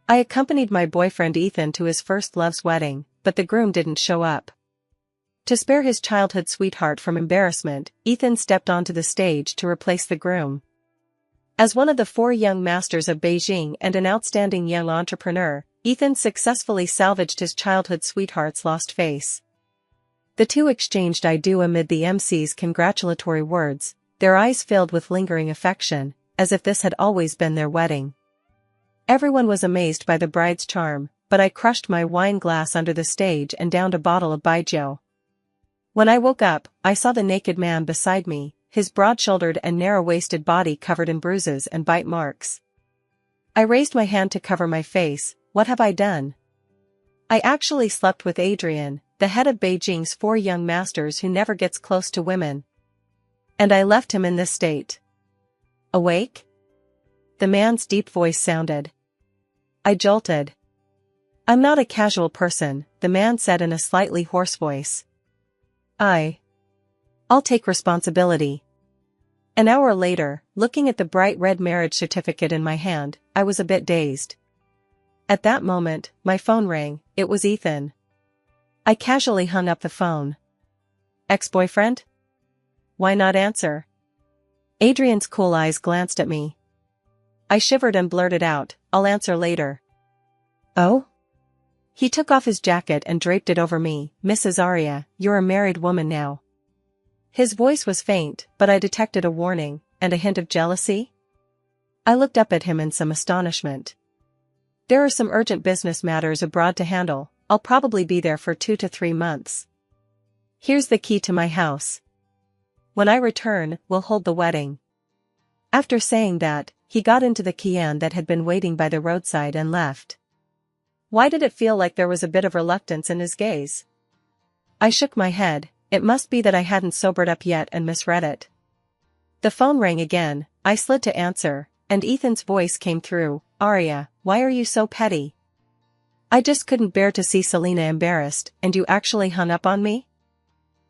I accompanied my boyfriend Ethan to his first love's wedding, but the groom didn't show up. To spare his childhood sweetheart from embarrassment, Ethan stepped onto the stage to replace the groom. As one of the 4 young masters of Beijing and an outstanding young entrepreneur, Ethan successfully salvaged his childhood sweetheart's lost face. The two exchanged "I do" amid the MC's congratulatory words, their eyes filled with lingering affection, as if this had always been their wedding. Everyone was amazed by the bride's charm, but I crushed my wine glass under the stage and downed a bottle of baijiu. When I woke up, I saw the naked man beside me, his broad-shouldered and narrow-waisted body covered in bruises and bite marks. I raised my hand to cover my face. What have I done? I actually slept with Adrian, the head of Beijing's 4 young masters who never gets close to women. And I left him in this state. Awake? The man's deep voice sounded. I jolted. I'm not a casual person, the man said in a slightly hoarse voice. I'll take responsibility. An hour later, looking at the bright red marriage certificate in my hand, I was a bit dazed. At that moment, my phone rang. It was Ethan. I casually hung up the phone. Ex-boyfriend? Why not answer? Adrian's cool eyes glanced at me. I shivered and blurted out, I'll answer later. Oh? He took off his jacket and draped it over me. Mrs. Arya, you're a married woman now. His voice was faint, but I detected a warning, and a hint of jealousy. I looked up at him in some astonishment. There are some urgent business matters abroad to handle. I'll probably be there for 2 to 3 months. Here's the key to my house. When I return, we'll hold the wedding. After saying that, he got into the Kian that had been waiting by the roadside and left. Why did it feel like there was a bit of reluctance in his gaze? I shook my head. It must be that I hadn't sobered up yet and misread it. The phone rang again. I slid to answer, and Ethan's voice came through. Arya, why are you so petty? I just couldn't bear to see Selena embarrassed, and you actually hung up on me?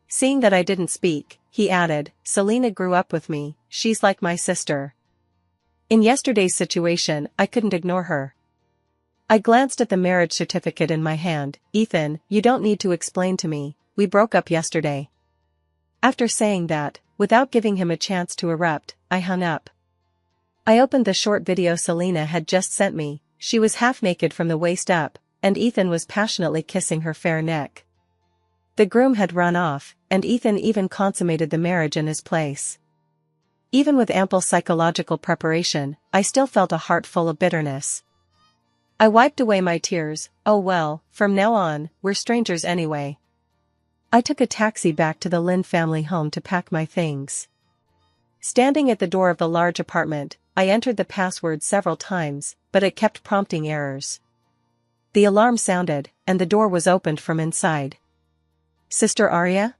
Seeing that I didn't speak, he added, Selena grew up with me, she's like my sister. In yesterday's situation, I couldn't ignore her. I glanced at the marriage certificate in my hand. Ethan, you don't need to explain to me, we broke up yesterday. After saying that, without giving him a chance to erupt, I hung up. I opened the short video Selena had just sent me. She was half naked from the waist up, and Ethan was passionately kissing her fair neck. The groom had run off, and Ethan even consummated the marriage in his place. Even with ample psychological preparation, I still felt a heart full of bitterness. I wiped away my tears. Oh well, from now on, we're strangers anyway. I took a taxi back to the Lin family home to pack my things. Standing at the door of the large apartment, I entered the password several times, but it kept prompting errors. The alarm sounded, and the door was opened from inside. Sister Arya?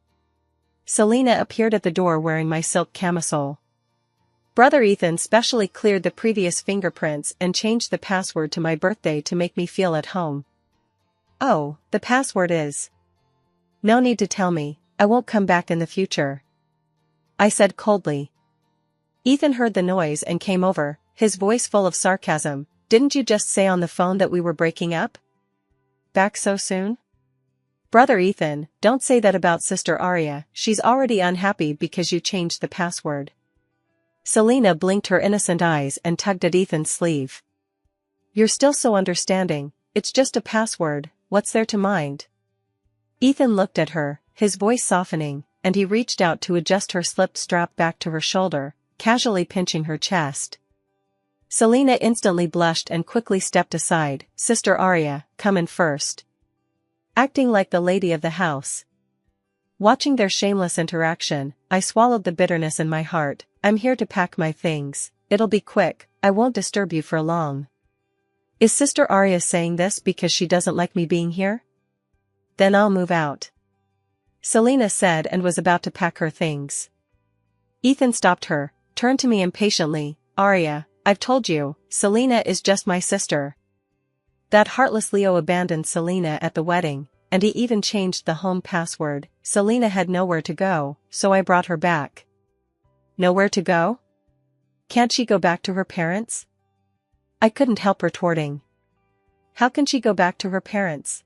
Selena appeared at the door wearing my silk camisole. Brother Ethan specially cleared the previous fingerprints and changed the password to my birthday to make me feel at home. Oh, the password is... No need to tell me, I won't come back in the future. I said coldly. Ethan heard the noise and came over, his voice full of sarcasm. Didn't you just say on the phone that we were breaking up? Back so soon? Brother Ethan, don't say that about Sister Arya, she's already unhappy because you changed the password. Selena blinked her innocent eyes and tugged at Ethan's sleeve. You're still so understanding, it's just a password, what's there to mind? Ethan looked at her, his voice softening, and he reached out to adjust her slip strap back to her shoulder, casually pinching her chest. Selena instantly blushed and quickly stepped aside. Sister Arya, come in first. Acting like the lady of the house. Watching their shameless interaction, I swallowed the bitterness in my heart. I'm here to pack my things. It'll be quick, I won't disturb you for long. Is Sister Arya saying this because she doesn't like me being here? Then I'll move out. Selena said and was about to pack her things. Ethan stopped her, turned to me impatiently. Arya, I've told you, Selena is just my sister. That heartless Leo abandoned Selena at the wedding, and he even changed the home password. Selena had nowhere to go, so I brought her back. Nowhere to go? Can't she go back to her parents? I couldn't help retorting. How can she go back to her parents?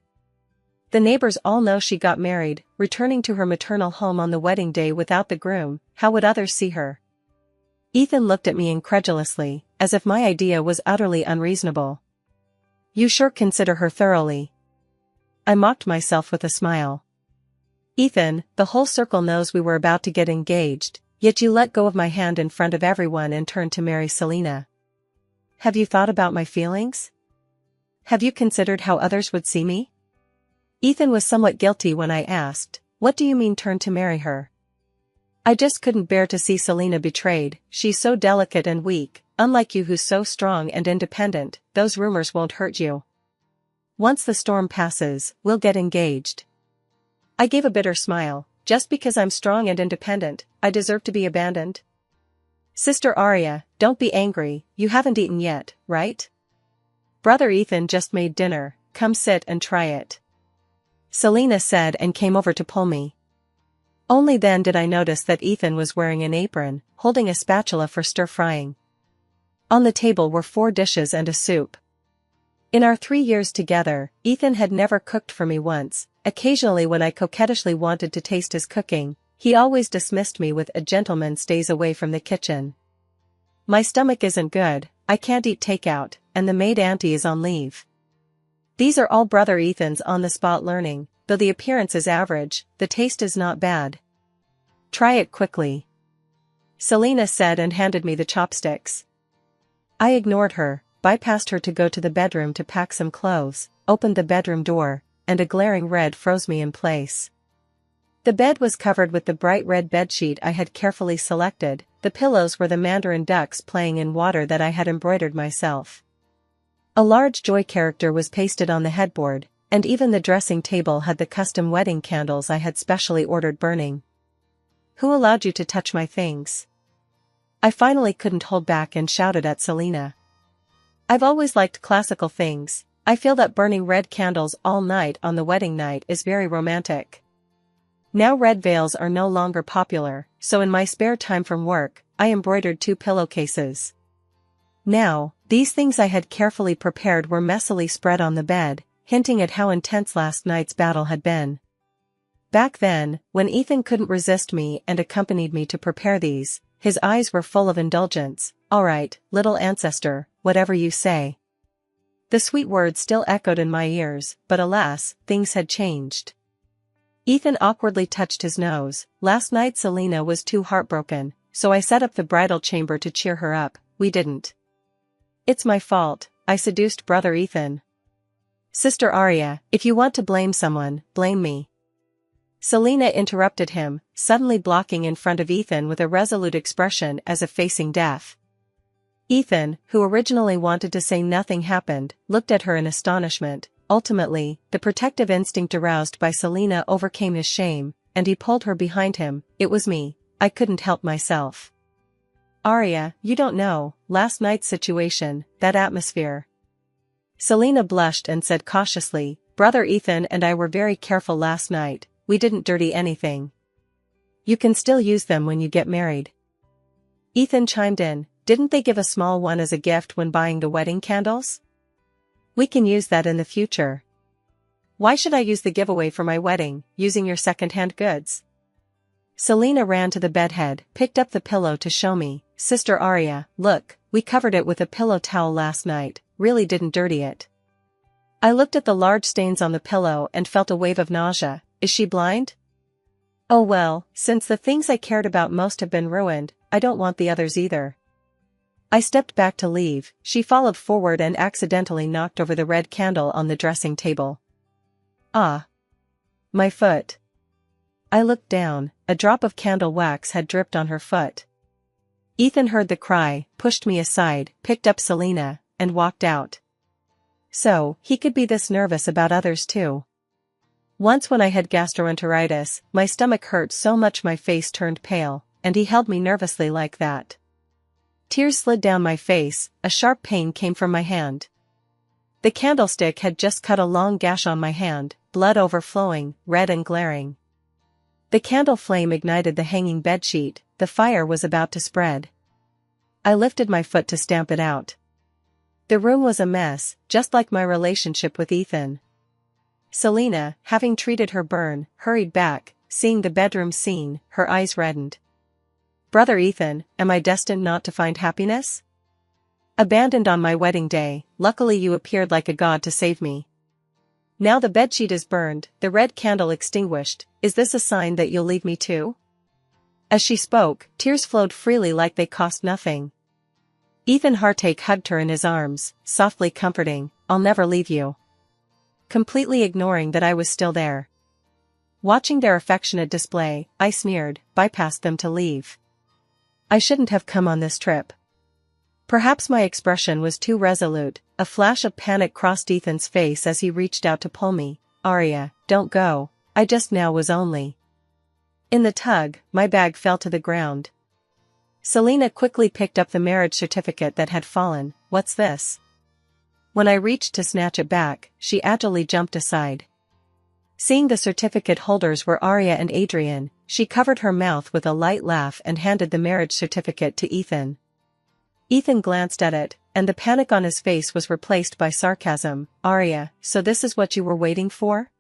The neighbors all know she got married, returning to her maternal home on the wedding day without the groom. How would others see her? Ethan looked at me incredulously, as if my idea was utterly unreasonable. You sure consider her thoroughly. I mocked myself with a smile. Ethan, the whole circle knows we were about to get engaged, yet you let go of my hand in front of everyone and turned to marry Selena. Have you thought about my feelings? Have you considered how others would see me? Ethan was somewhat guilty when I asked, what do you mean turn to marry her? I just couldn't bear to see Selena betrayed. She's so delicate and weak, unlike you who's so strong and independent. Those rumors won't hurt you. Once the storm passes, we'll get engaged. I gave a bitter smile. Just because I'm strong and independent, I deserve to be abandoned? Sister Arya, don't be angry, you haven't eaten yet, right? Brother Ethan just made dinner, come sit and try it. Selena said and came over to pull me. Only then did I notice that Ethan was wearing an apron, holding a spatula for stir-frying. On the table were 4 dishes and a soup. In our 3 years together, Ethan had never cooked for me once. Occasionally when I coquettishly wanted to taste his cooking, he always dismissed me with a gentleman stays away from the kitchen. My stomach isn't good, I can't eat takeout, and the maid auntie is on leave. These are all brother Ethan's on-the-spot learning, though the appearance is average, the taste is not bad. Try it quickly. Selena said and handed me the chopsticks. I ignored her, bypassed her to go to the bedroom to pack some clothes, opened the bedroom door, and a glaring red froze me in place. The bed was covered with the bright red bedsheet I had carefully selected, the pillows were the mandarin ducks playing in water that I had embroidered myself. A large joy character was pasted on the headboard, and even the dressing table had the custom wedding candles I had specially ordered burning. Who allowed you to touch my things? I finally couldn't hold back and shouted at Selena. I've always liked classical things. I feel that burning red candles all night on the wedding night is very romantic. Now red veils are no longer popular, so in my spare time from work, I embroidered 2 pillowcases. Now, these things I had carefully prepared were messily spread on the bed, hinting at how intense last night's battle had been. Back then, when Ethan couldn't resist me and accompanied me to prepare these, his eyes were full of indulgence. All right, little ancestor, whatever you say. The sweet words still echoed in my ears, but alas, things had changed. Ethan awkwardly touched his nose. Last night Selena was too heartbroken, so I set up the bridal chamber to cheer her up. We didn't. It's my fault, I seduced brother Ethan. Sister Arya, if you want to blame someone, blame me. Selena interrupted him, suddenly blocking in front of Ethan with a resolute expression as if facing death. Ethan, who originally wanted to say nothing happened, looked at her in astonishment. Ultimately, the protective instinct aroused by Selena overcame his shame, and he pulled her behind him. It was me, I couldn't help myself. Arya, you don't know, last night's situation, that atmosphere. Selena blushed and said cautiously, Brother Ethan and I were very careful last night, we didn't dirty anything. You can still use them when you get married. Ethan chimed in, didn't they give a small one as a gift when buying the wedding candles? We can use that in the future. Why should I use the giveaway for my wedding, using your second-hand goods? Selena ran to the bedhead, picked up the pillow to show me. Sister Arya, look, we covered it with a pillow towel last night, really didn't dirty it. I looked at the large stains on the pillow and felt a wave of nausea. Is she blind? Oh well, since the things I cared about most have been ruined, I don't want the others either. I stepped back to leave, she followed forward and accidentally knocked over the red candle on the dressing table. Ah! My foot. I looked down, a drop of candle wax had dripped on her foot. Ethan heard the cry, pushed me aside, picked up Selena, and walked out. So, he could be this nervous about others too. Once when I had gastroenteritis, my stomach hurt so much my face turned pale, and he held me nervously like that. Tears slid down my face, a sharp pain came from my hand. The candlestick had just cut a long gash on my hand, blood overflowing, red and glaring. The candle flame ignited the hanging bedsheet, the fire was about to spread. I lifted my foot to stamp it out. The room was a mess, just like my relationship with Ethan. Selena, having treated her burn, hurried back, seeing the bedroom scene, her eyes reddened. Brother Ethan, am I destined not to find happiness? Abandoned on my wedding day, luckily you appeared like a god to save me. Now the bedsheet is burned, the red candle extinguished, is this a sign that you'll leave me too? As she spoke, tears flowed freely like they cost nothing. Ethan Hartake hugged her in his arms, softly comforting, I'll never leave you. Completely ignoring that I was still there. Watching their affectionate display, I sneered, bypassed them to leave. I shouldn't have come on this trip. Perhaps my expression was too resolute, a flash of panic crossed Ethan's face as he reached out to pull me. Arya, don't go, I just now was only. In the tug, my bag fell to the ground. Selena quickly picked up the marriage certificate that had fallen. What's this? When I reached to snatch it back, she agilely jumped aside. Seeing the certificate holders were Arya and Adrian, she covered her mouth with a light laugh and handed the marriage certificate to Ethan. Ethan glanced at it, and the panic on his face was replaced by sarcasm. Arya, so this is what you were waiting for?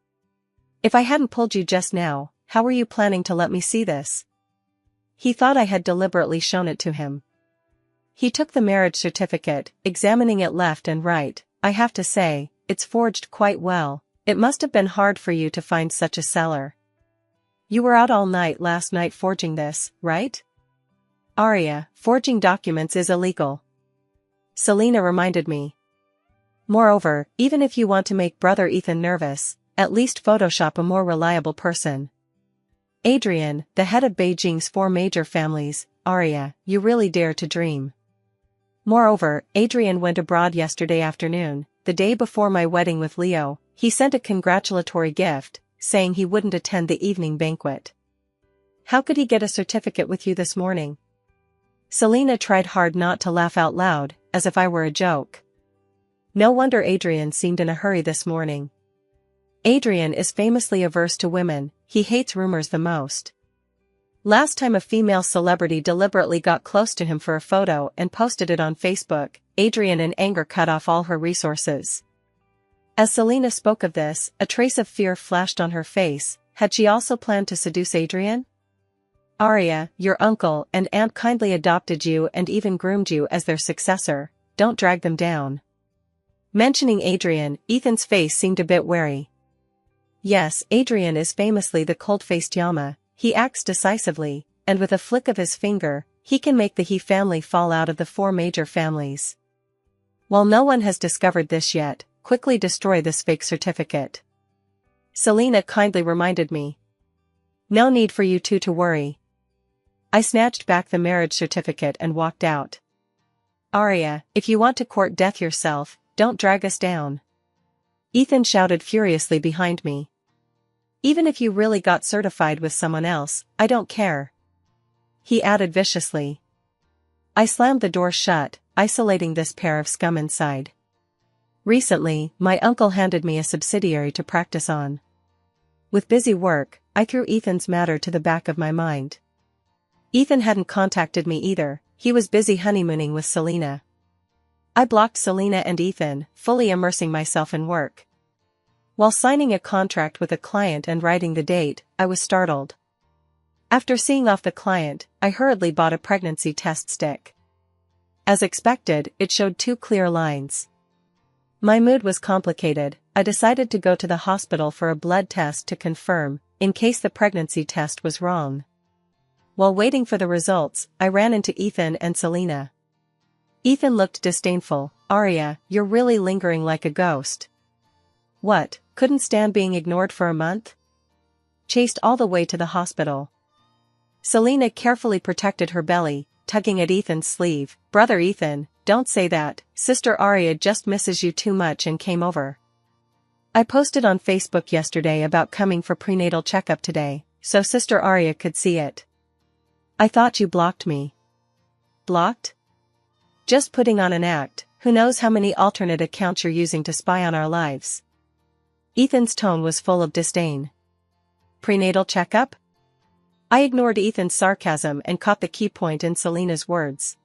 If I hadn't pulled you just now, how were you planning to let me see this? He thought I had deliberately shown it to him. He took the marriage certificate, examining it left and right. I have to say, it's forged quite well. It must have been hard for you to find such a seller. You were out all night last night forging this, right? Arya, forging documents is illegal. Selena reminded me. Moreover, even if you want to make brother Ethan nervous, at least Photoshop a more reliable person. Adrian, the head of Beijing's 4 major families. Arya, you really dare to dream. Moreover, Adrian went abroad yesterday afternoon, the day before my wedding with Leo. He sent a congratulatory gift, saying he wouldn't attend the evening banquet. How could he get a certificate with you this morning? Selena tried hard not to laugh out loud, as if I were a joke. No wonder Adrian seemed in a hurry this morning. Adrian is famously averse to women, he hates rumors the most. Last time a female celebrity deliberately got close to him for a photo and posted it on Facebook, Adrian in anger cut off all her resources. As Selena spoke of this, a trace of fear flashed on her face. Had she also planned to seduce Adrian? Arya, your uncle and aunt kindly adopted you and even groomed you as their successor, don't drag them down. Mentioning Adrian, Ethan's face seemed a bit wary. Yes, Adrian is famously the cold-faced Yama, he acts decisively, and with a flick of his finger, he can make the He family fall out of the 4 major families. While no one has discovered this yet, quickly destroy this fake certificate. Selena kindly reminded me. No need for you two to worry. I snatched back the marriage certificate and walked out. Arya, if you want to court death yourself, don't drag us down. Ethan shouted furiously behind me. Even if you really got certified with someone else, I don't care. He added viciously. I slammed the door shut, isolating this pair of scum inside. Recently, my uncle handed me a subsidiary to practice on. With busy work, I threw Ethan's matter to the back of my mind. Ethan hadn't contacted me either, he was busy honeymooning with Selena. I blocked Selena and Ethan, fully immersing myself in work. While signing a contract with a client and writing the date, I was startled. After seeing off the client, I hurriedly bought a pregnancy test stick. As expected, it showed 2 clear lines. My mood was complicated. I decided to go to the hospital for a blood test to confirm, in case the pregnancy test was wrong. While waiting for the results, I ran into Ethan and Selena. Ethan looked disdainful. Arya, you're really lingering like a ghost. What, couldn't stand being ignored for a month? Chased all the way to the hospital. Selena carefully protected her belly, tugging at Ethan's sleeve. Brother Ethan, don't say that, Sister Arya just misses you too much and came over. I posted on Facebook yesterday about coming for prenatal checkup today, so Sister Arya could see it. I thought you blocked me. Blocked? Just putting on an act, who knows how many alternate accounts you're using to spy on our lives. Ethan's tone was full of disdain. Prenatal checkup? I ignored Ethan's sarcasm and caught the key point in Selena's words.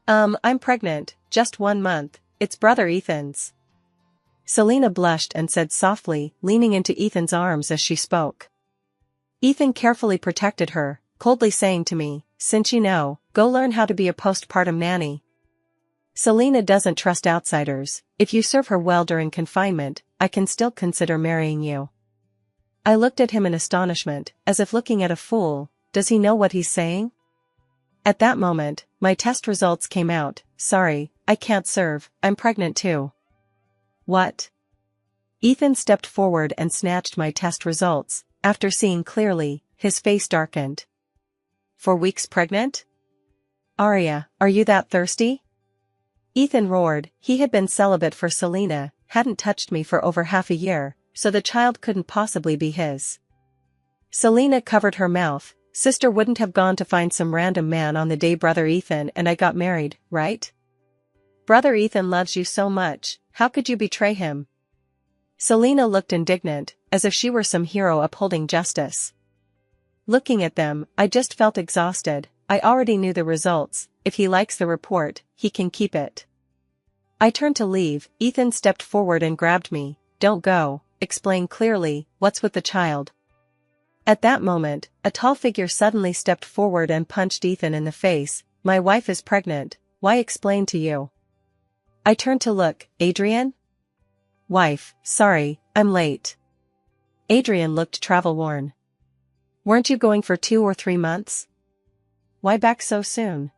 I'm pregnant, just 1 month, it's brother Ethan's. Selena blushed and said softly, leaning into Ethan's arms as she spoke. Ethan carefully protected her, coldly saying to me, "Since you know, go learn how to be a postpartum nanny." Selena doesn't trust outsiders. If you serve her well during confinement, I can still consider marrying you. I looked at him in astonishment, as if looking at a fool. Does he know what he's saying? At that moment, my test results came out. Sorry, I can't serve, I'm pregnant too. What? Ethan stepped forward and snatched my test results. After seeing clearly, his face darkened. 4 weeks pregnant? Arya, are you that thirsty? Ethan roared. He had been celibate for Selena, hadn't touched me for over half a year, so the child couldn't possibly be his. Selena covered her mouth. Sister wouldn't have gone to find some random man on the day brother Ethan and I got married, right? Brother Ethan loves you so much, how could you betray him? Selena looked indignant, as if she were some hero upholding justice. Looking at them, I just felt exhausted. I already knew the results. If he likes the report, he can keep it. I turned to leave. Ethan stepped forward and grabbed me. Don't go, explain clearly, what's with the child? At that moment, a tall figure suddenly stepped forward and punched Ethan in the face. My wife is pregnant, why explain to you? I turned to look. Adrian? Wife, sorry, I'm late. Adrian looked travel-worn. Weren't you going for 2 or 3 months? Why back so soon?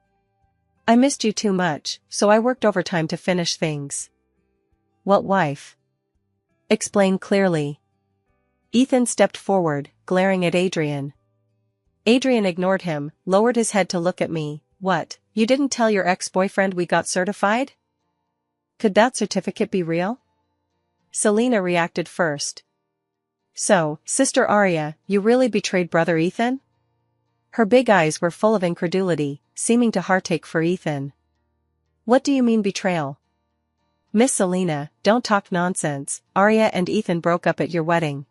I missed you too much, so I worked overtime to finish things. What wife? Explain clearly. Ethan stepped forward, glaring at Adrian. Adrian ignored him, lowered his head to look at me. What, you didn't tell your ex-boyfriend we got certified? Could that certificate be real? Selena reacted first. So, Sister Arya, you really betrayed brother Ethan? Her big eyes were full of incredulity, seeming to heartache for Ethan. What do you mean betrayal? Miss Selena, don't talk nonsense. Arya and Ethan broke up at your wedding.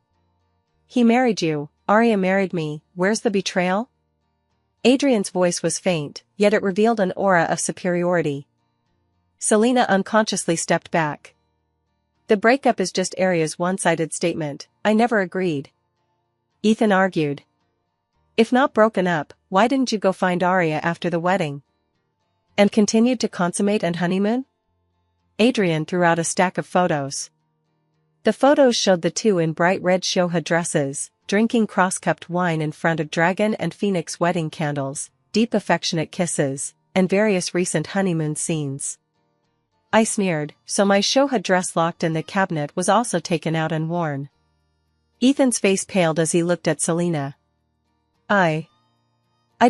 He married you, Arya married me, where's the betrayal? Adrian's voice was faint, yet it revealed an aura of superiority. Selena unconsciously stepped back. The breakup is just Arya's one-sided statement, I never agreed. Ethan argued. If not broken up, why didn't you go find Arya after the wedding? And continued to consummate and honeymoon? Adrian threw out a stack of photos. The photos showed the two in bright red shoha dresses, drinking cross-cupped wine in front of dragon and phoenix wedding candles, deep affectionate kisses, and various recent honeymoon scenes. I sneered, so my shoha dress locked in the cabinet was also taken out and worn. Ethan's face paled as he looked at Selena. I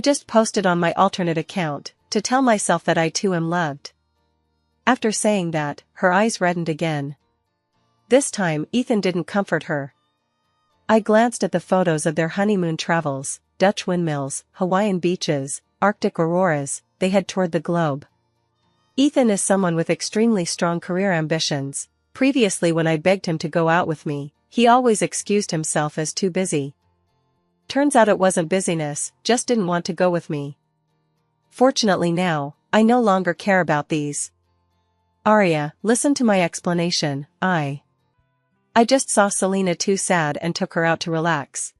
just posted on my alternate account, to tell myself that I too am loved. After saying that, her eyes reddened again. This time Ethan didn't comfort her. I glanced at the photos of their honeymoon travels, Dutch windmills, Hawaiian beaches, Arctic auroras. They had toured the globe. Ethan is someone with extremely strong career ambitions. Previously when I begged him to go out with me, he always excused himself as too busy. Turns out it wasn't busyness, just didn't want to go with me. Fortunately now, I no longer care about these. Arya, listen to my explanation. I just saw Selena too sad and took her out to relax.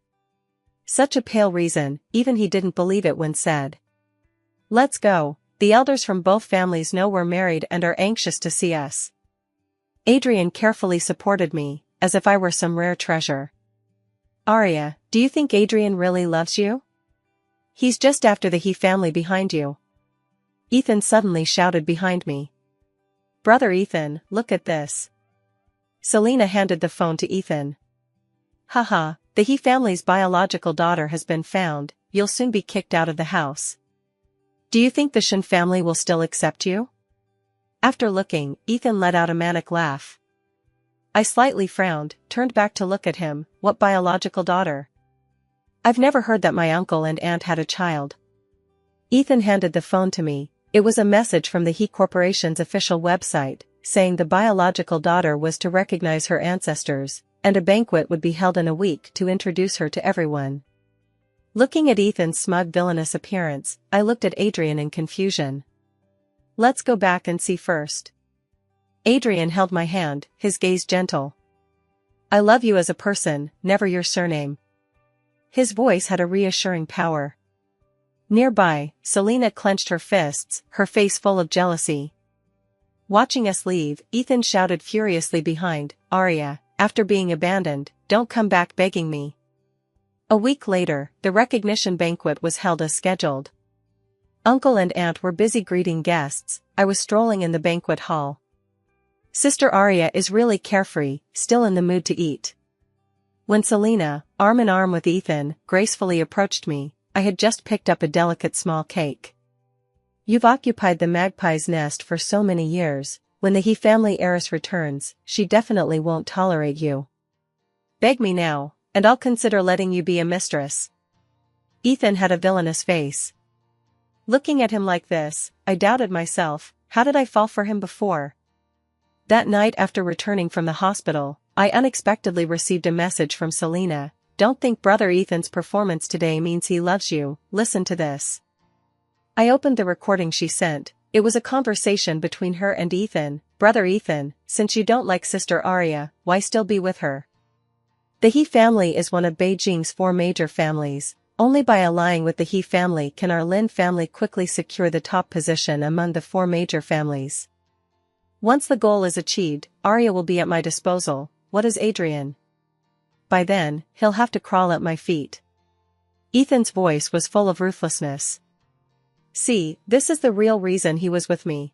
Such a pale reason, even he didn't believe it when said. Let's go, the elders from both families know we're married and are anxious to see us. Adrian carefully supported me, as if I were some rare treasure. Arya, do you think Adrian really loves you? He's just after the he family behind you. Ethan suddenly shouted behind me. Brother Ethan, look at this. Selena handed the phone to Ethan. Haha, the he family's biological daughter has been found, you'll soon be kicked out of the house. Do you think the Shin family will still accept you? After looking, Ethan let out a manic laugh. I slightly frowned, turned back to look at him. What biological daughter? I've never heard that my uncle and aunt had a child. Ethan handed the phone to me. It was a message from the He Corporation's official website, saying the biological daughter was to recognize her ancestors, and a banquet would be held in a week to introduce her to everyone. Looking at Ethan's smug villainous appearance, I looked at Adrian in confusion. Let's go back and see first. Adrian held my hand, his gaze gentle. I love you as a person, never your surname. His voice had a reassuring power. Nearby, Selena clenched her fists, her face full of jealousy. Watching us leave, Ethan shouted furiously behind, Arya, after being abandoned, don't come back begging me. A week later, the recognition banquet was held as scheduled. Uncle and aunt were busy greeting guests. I was strolling in the banquet hall. Sister Arya is really carefree, still in the mood to eat. When Selena, arm in arm with Ethan, gracefully approached me, I had just picked up a delicate small cake. You've occupied the magpie's nest for so many years, when the He family heiress returns, she definitely won't tolerate you. Beg me now, and I'll consider letting you be a mistress. Ethan had a villainous face. Looking at him like this, I doubted myself, how did I fall for him before? That night after returning from the hospital, I unexpectedly received a message from Selena. Don't think brother Ethan's performance today means he loves you, listen to this. I opened the recording she sent. It was a conversation between her and Ethan. Brother Ethan, since you don't like sister Arya, why still be with her? The He family is one of Beijing's 4 major families. Only by allying with the He family can our Lin family quickly secure the top position among the 4 major families. Once the goal is achieved, Arya will be at my disposal. What is Adrian? By then, he'll have to crawl at my feet. Ethan's voice was full of ruthlessness. See, this is the real reason he was with me.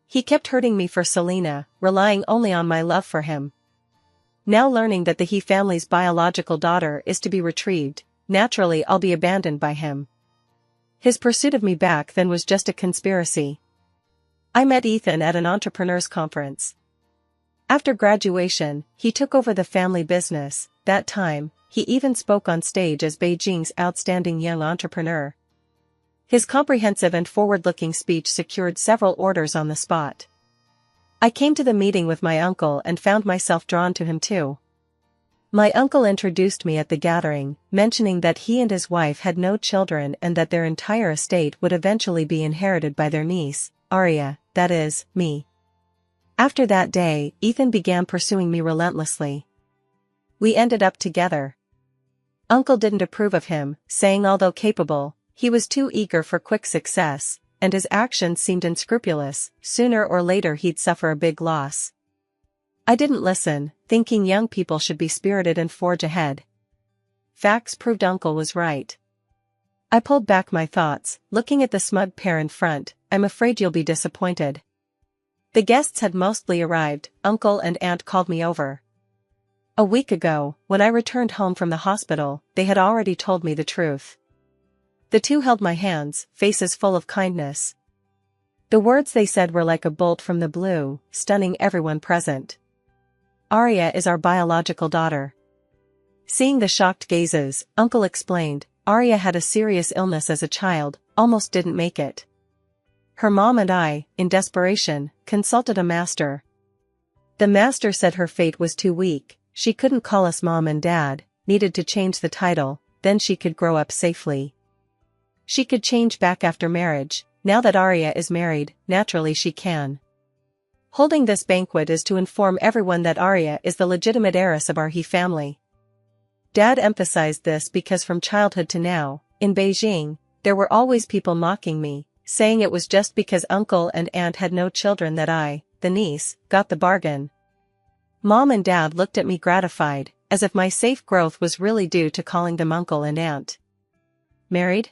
He kept hurting me for Selena, relying only on my love for him. Now learning that the He family's biological daughter is to be retrieved, naturally I'll be abandoned by him. His pursuit of me back then was just a conspiracy. I met Ethan at an entrepreneurs conference. After graduation, he took over the family business. That time, he even spoke on stage as Beijing's outstanding young entrepreneur. His comprehensive and forward-looking speech secured several orders on the spot. I came to the meeting with my uncle and found myself drawn to him too. My uncle introduced me at the gathering, mentioning that he and his wife had no children and that their entire estate would eventually be inherited by their niece, Arya, that is, me. After that day, Ethan began pursuing me relentlessly. We ended up together. Uncle didn't approve of him, saying although capable, he was too eager for quick success, and his actions seemed unscrupulous. Sooner or later he'd suffer a big loss. I didn't listen, thinking young people should be spirited and forge ahead. Facts proved Uncle was right. I pulled back my thoughts, looking at the smug pair in front. I'm afraid you'll be disappointed. The guests had mostly arrived. Uncle and aunt called me over. A week ago, when I returned home from the hospital, they had already told me the truth. The two held my hands, faces full of kindness. The words they said were like a bolt from the blue, stunning everyone present. Arya is our biological daughter. Seeing the shocked gazes, Uncle explained, Arya had a serious illness as a child, almost didn't make it. Her mom and I, in desperation, consulted a master. The master said her fate was too weak, she couldn't call us mom and dad, needed to change the title, then she could grow up safely. She could change back after marriage. Now that Arya is married, naturally she can. Holding this banquet is to inform everyone that Arya is the legitimate heiress of our He family. Dad emphasized this because from childhood to now, in Beijing, there were always people mocking me, saying it was just because uncle and aunt had no children that I, the niece, got the bargain. Mom and dad looked at me gratified, as if my safe growth was really due to calling them uncle and aunt. Married?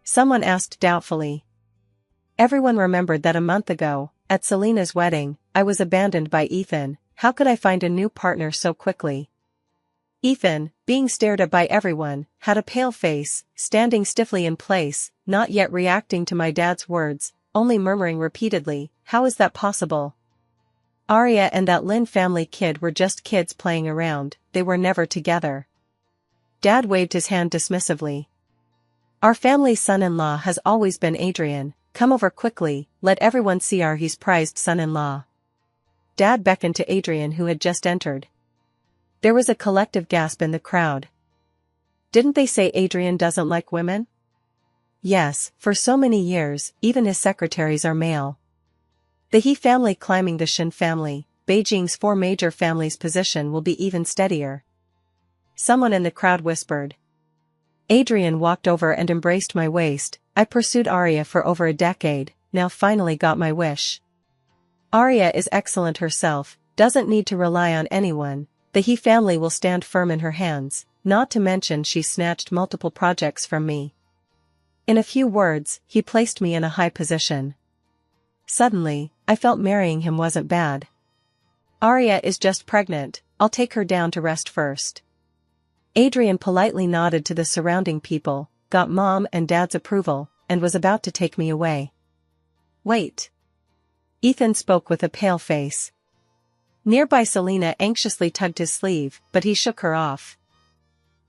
Someone asked doubtfully. Everyone remembered that a month ago, at Selena's wedding, I was abandoned by Ethan. How could I find a new partner so quickly? Ethan, being stared at by everyone, had a pale face, standing stiffly in place, not yet reacting to my dad's words, only murmuring repeatedly, how is that possible? Arya and that Lin family kid were just kids playing around, they were never together. Dad waved his hand dismissively. Our family's son-in-law has always been Adrian. Come over quickly, let everyone see our he's prized son-in-law. Dad beckoned to Adrian who had just entered. There was a collective gasp in the crowd. Didn't they say Adrian doesn't like women? Yes, for so many years, even his secretaries are male. The He family climbing the Shin family, Beijing's four major families' position will be even steadier. Someone in the crowd whispered. Adrian walked over and embraced my waist. I pursued Arya for over a decade, now finally got my wish. Arya is excellent herself, doesn't need to rely on anyone. The He family will stand firm in her hands, not to mention she snatched multiple projects from me. In a few words, he placed me in a high position. Suddenly, I felt marrying him wasn't bad. Arya is just pregnant, I'll take her down to rest first. Adrian politely nodded to the surrounding people, got Mom and Dad's approval, and was about to take me away. Wait. Ethan spoke with a pale face. Nearby Selena anxiously tugged his sleeve, but he shook her off.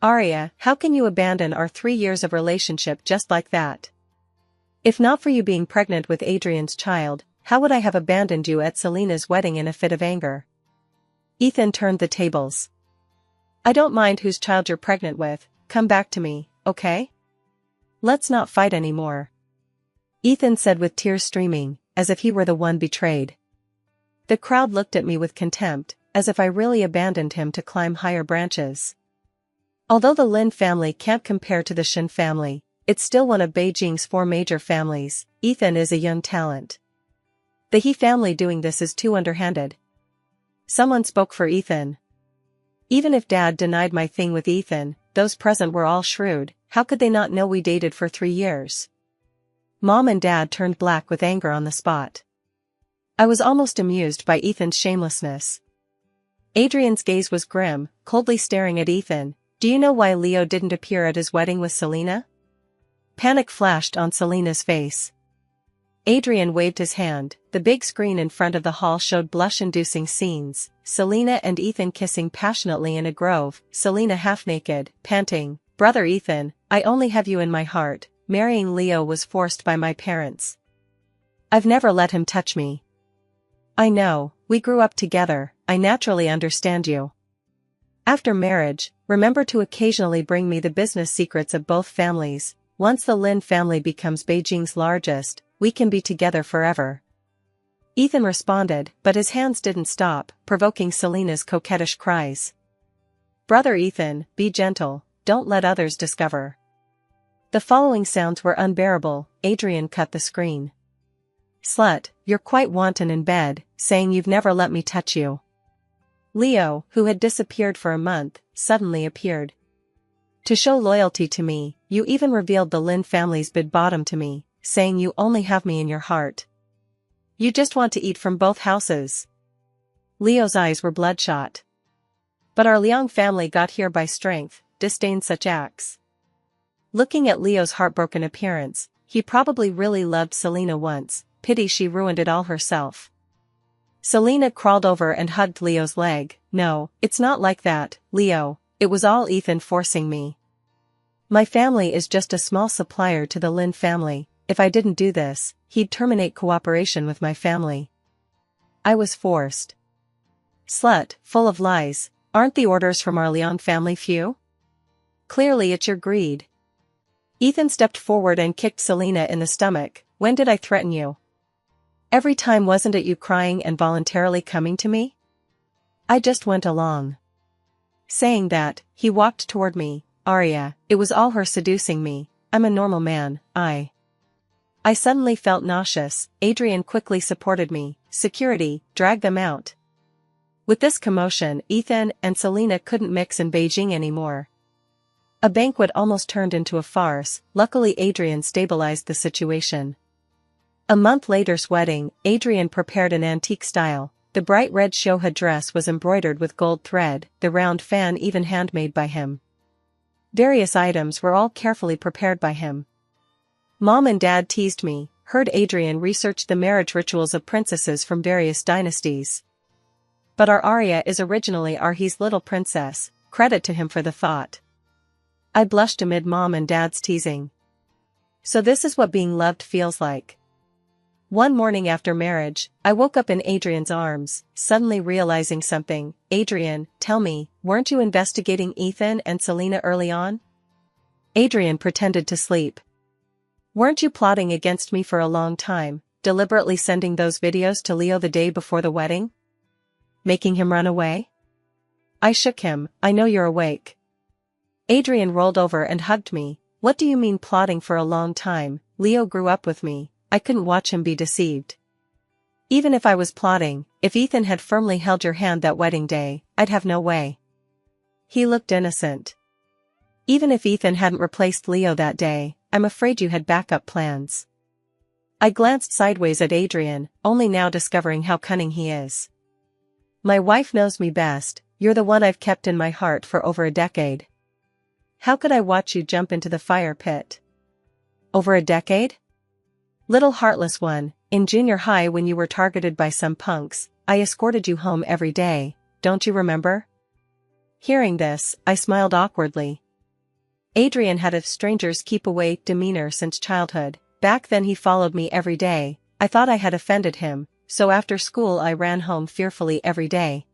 Arya, how can you abandon our 3 years of relationship just like that? If not for you being pregnant with Adrian's child, how would I have abandoned you at Selena's wedding in a fit of anger? Ethan turned the tables. I don't mind whose child you're pregnant with, come back to me, okay? Let's not fight anymore. Ethan said with tears streaming, as if he were the one betrayed. The crowd looked at me with contempt, as if I really abandoned him to climb higher branches. Although the Lin family can't compare to the Shin family, it's still one of Beijing's four major families. Ethan is a young talent. The He family doing this is too underhanded. Someone spoke for Ethan. Even if Dad denied my thing with Ethan, those present were all shrewd. How could they not know we dated for 3 years? Mom and Dad turned black with anger on the spot. I was almost amused by Ethan's shamelessness. Adrian's gaze was grim, coldly staring at Ethan. Do you know why Leo didn't appear at his wedding with Selena? Panic flashed on Selena's face. Adrian waved his hand. The big screen in front of the hall showed blush-inducing scenes. Selena and Ethan kissing passionately in a grove, Selena half-naked, panting, "Brother Ethan, I only have you in my heart. Marrying Leo was forced by my parents. I've never let him touch me. I know, we grew up together, I naturally understand you. After marriage, remember to occasionally bring me the business secrets of both families. Once the Lin family becomes Beijing's largest, we can be together forever." Ethan responded, but his hands didn't stop, provoking Selena's coquettish cries. "Brother Ethan, be gentle, don't let others discover." The following sounds were unbearable. Adrian cut the screen. "Slut, you're quite wanton in bed, saying you've never let me touch you." Leo, who had disappeared for a month, suddenly appeared. "To show loyalty to me, you even revealed the Lin family's bid bottom to me, saying you only have me in your heart. You just want to eat from both houses." Leo's eyes were bloodshot. "But our Liang family got here by strength, disdained such acts." Looking at Leo's heartbroken appearance, he probably really loved Selena once, pity she ruined it all herself. Selena crawled over and hugged Leo's leg. "No, it's not like that, Leo, it was all Ethan forcing me. My family is just a small supplier to the Lin family. If I didn't do this, he'd terminate cooperation with my family. I was forced." "Slut, full of lies, aren't the orders from our Liang family few? Clearly it's your greed." Ethan stepped forward and kicked Selena in the stomach. "When did I threaten you? Every time wasn't it you crying and voluntarily coming to me? I just went along." Saying that, he walked toward me. "Arya, it was all her seducing me, I'm a normal man, I suddenly felt nauseous. Adrian quickly supported me. "Security, drag them out." With this commotion, Ethan and Selena couldn't mix in Beijing anymore. A banquet almost turned into a farce. Luckily Adrian stabilized the situation. A month later's wedding, Adrian prepared an antique style. The bright red shoha dress was embroidered with gold thread, the round fan even handmade by him. Various items were all carefully prepared by him. Mom and Dad teased me, heard Adrian research the marriage rituals of princesses from various dynasties. But our Arya is originally Arhi's little princess, credit to him for the thought. I blushed amid Mom and Dad's teasing. So this is what being loved feels like. One morning after marriage, I woke up in Adrian's arms, suddenly realizing something. "Adrian, tell me, weren't you investigating Ethan and Selena early on?" Adrian pretended to sleep. "Weren't you plotting against me for a long time? deliberately sending those videos to Leo the day before the wedding? Making him run away? I shook him. I know you're awake. Adrian rolled over and hugged me. What do you mean plotting for a long time? Leo grew up with me. I couldn't watch him be deceived. Even if I was plotting, if Ethan had firmly held your hand that wedding day, I'd have no way. He looked innocent. Even if Ethan hadn't replaced Leo that day, I'm afraid you had backup plans. I glanced sideways at Adrian, only now discovering how cunning he is. My wife knows me best. You're the one I've kept in my heart for over a decade. How could I watch you jump into the fire pit? Over a decade? Little heartless one, in junior high when you were targeted by some punks, I escorted you home every day, don't you remember? Hearing this, I smiled awkwardly. Adrian had a stranger's keep-away demeanor since childhood. Back then he followed me every day. I thought I had offended him, so after school I ran home fearfully every day.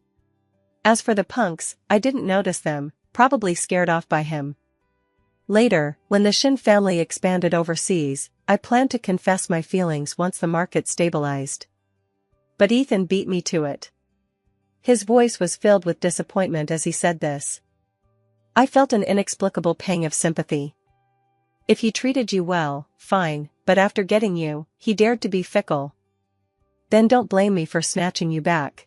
As for the punks, I didn't notice them, probably scared off by him. Later, when the Shin family expanded overseas, I planned to confess my feelings once the market stabilized. But Ethan beat me to it. His voice was filled with disappointment as he said this. I felt an inexplicable pang of sympathy. If he treated you well, fine, but after getting you, he dared to be fickle. Then don't blame me for snatching you back.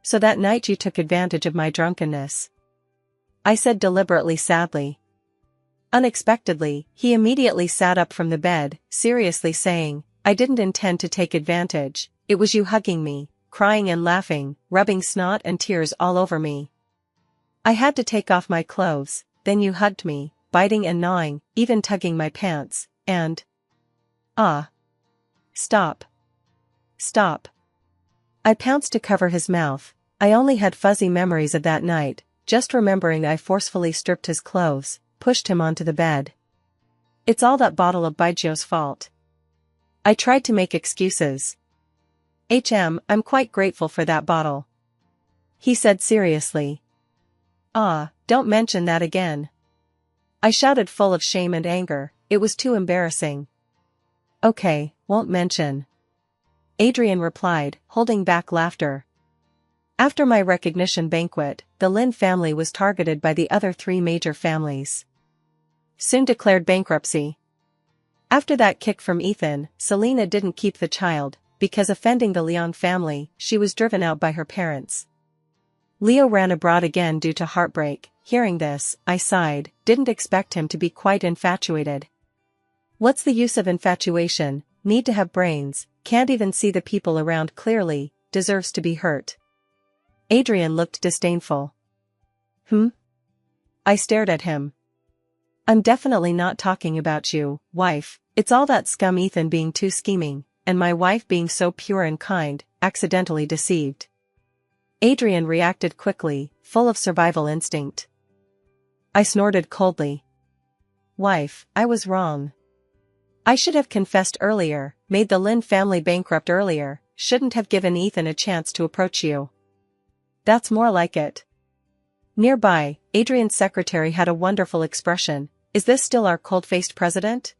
So that night you took advantage of my drunkenness. I said deliberately sadly. Unexpectedly, he immediately sat up from the bed, seriously saying, I didn't intend to take advantage, it was you hugging me, crying and laughing, rubbing snot and tears all over me. I had to take off my clothes, then you hugged me, biting and gnawing, even tugging my pants, and… Ah! Stop. Stop. I pounced to cover his mouth. I only had fuzzy memories of that night, just remembering I forcefully stripped his clothes, pushed him onto the bed. It's all that bottle of Baijiu's fault. I tried to make excuses. I'm quite grateful for that bottle. He said seriously. Ah, don't mention that again. I shouted full of shame and anger, it was too embarrassing. Okay, won't mention. Adrian replied, holding back laughter. After my recognition banquet, the Lin family was targeted by the other three major families. Soon declared bankruptcy. After that kick from Ethan, Selena didn't keep the child, because offending the Leon family, she was driven out by her parents. Leo ran abroad again due to heartbreak. Hearing this, I sighed, didn't expect him to be quite infatuated. What's the use of infatuation? Need to have brains, can't even see the people around clearly, deserves to be hurt. Adrian looked disdainful. I stared at him. I'm definitely not talking about you, wife, it's all that scum Ethan being too scheming, and my wife being so pure and kind, accidentally deceived. Adrian reacted quickly, full of survival instinct. I snorted coldly. Wife, I was wrong. I should have confessed earlier, made the Lin family bankrupt earlier, shouldn't have given Ethan a chance to approach you. That's more like it. Nearby, Adrian's secretary had a wonderful expression. Is this still our cold-faced president?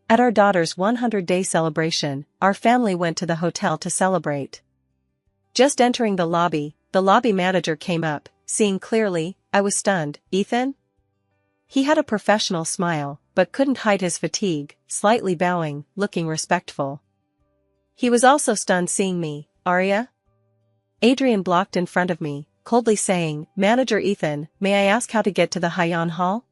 At our daughter's 100-day celebration, our family went to the hotel to celebrate. Just entering the lobby manager came up, seeing clearly, I was stunned. Ethan? He had a professional smile, but couldn't hide his fatigue, slightly bowing, looking respectful. He was also stunned seeing me. Arya? Adrian blocked in front of me, coldly saying, Manager Ethan, may I ask how to get to the Haiyan Hall?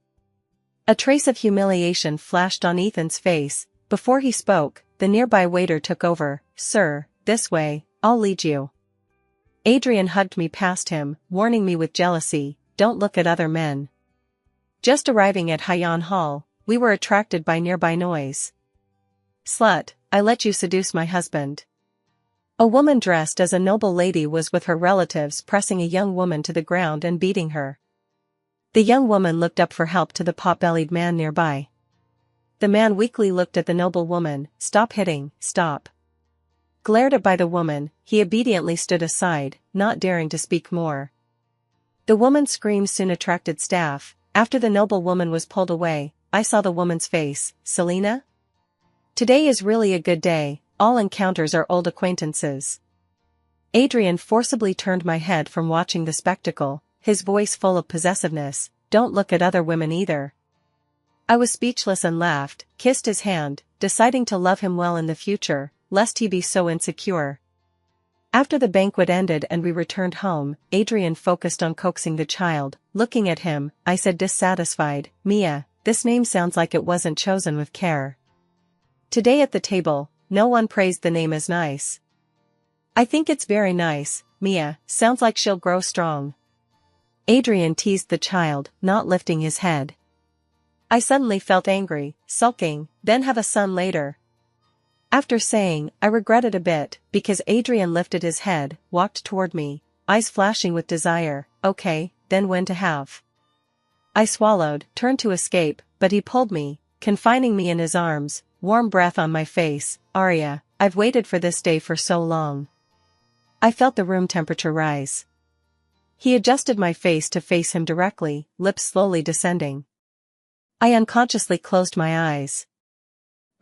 A trace of humiliation flashed on Ethan's face. Before he spoke, the nearby waiter took over. Sir, this way, I'll lead you. Adrian hugged me past him, warning me with jealousy, don't look at other men. Just arriving at Haiyan Hall, we were attracted by nearby noise. Slut, I let you seduce my husband. A woman dressed as a noble lady was with her relatives pressing a young woman to the ground and beating her. The young woman looked up for help to the pot-bellied man nearby. The man weakly looked at the noble woman. Stop hitting, stop. Glared at by the woman, he obediently stood aside, not daring to speak more. The woman's screams soon attracted staff. After the noble woman was pulled away, I saw the woman's face. Selena? Today is really a good day, all encounters are old acquaintances. Adrian forcibly turned my head from watching the spectacle, his voice full of possessiveness. Don't look at other women either. I was speechless and laughed, kissed his hand, deciding to love him well in the future, lest he be so insecure. After the banquet ended and we returned home, Adrian focused on coaxing the child. Looking at him, I said dissatisfied, Mia, this name sounds like it wasn't chosen with care. Today at the table, no one praised the name as nice. I think it's very nice, Mia, sounds like she'll grow strong. Adrian teased the child, not lifting his head. I suddenly felt angry, sulking, then have a son later. After saying, I regret it a bit, because Adrian lifted his head, walked toward me, eyes flashing with desire. Okay, then when to have? I swallowed, turned to escape, but he pulled me, confining me in his arms, warm breath on my face. Arya, I've waited for this day for so long. I felt the room temperature rise. He adjusted my face to face him directly, lips slowly descending. I unconsciously closed my eyes.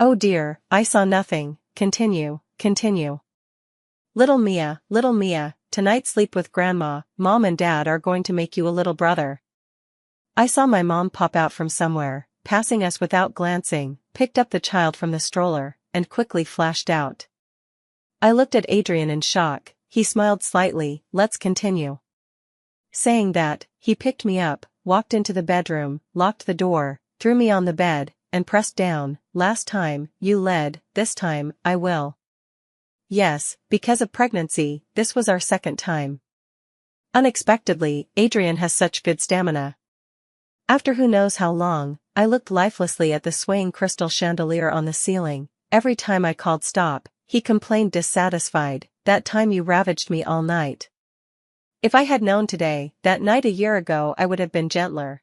Oh dear, I saw nothing. Continue. Little Mia, tonight sleep with Grandma. Mom and Dad are going to make you a little brother. I saw my mom pop out from somewhere, passing us without glancing, picked up the child from the stroller, and quickly flashed out. I looked at Adrian in shock. He smiled slightly. Let's continue. Saying that, he picked me up, walked into the bedroom, locked the door, threw me on the bed, and pressed down. Last time, you led, this time, I will. Yes, because of pregnancy, this was our second time. Unexpectedly, Adrian has such good stamina. After who knows how long, I looked lifelessly at the swaying crystal chandelier on the ceiling. Every time I called stop, he complained dissatisfied. That time you ravaged me all night. If I had known today, that night a year ago I would have been gentler.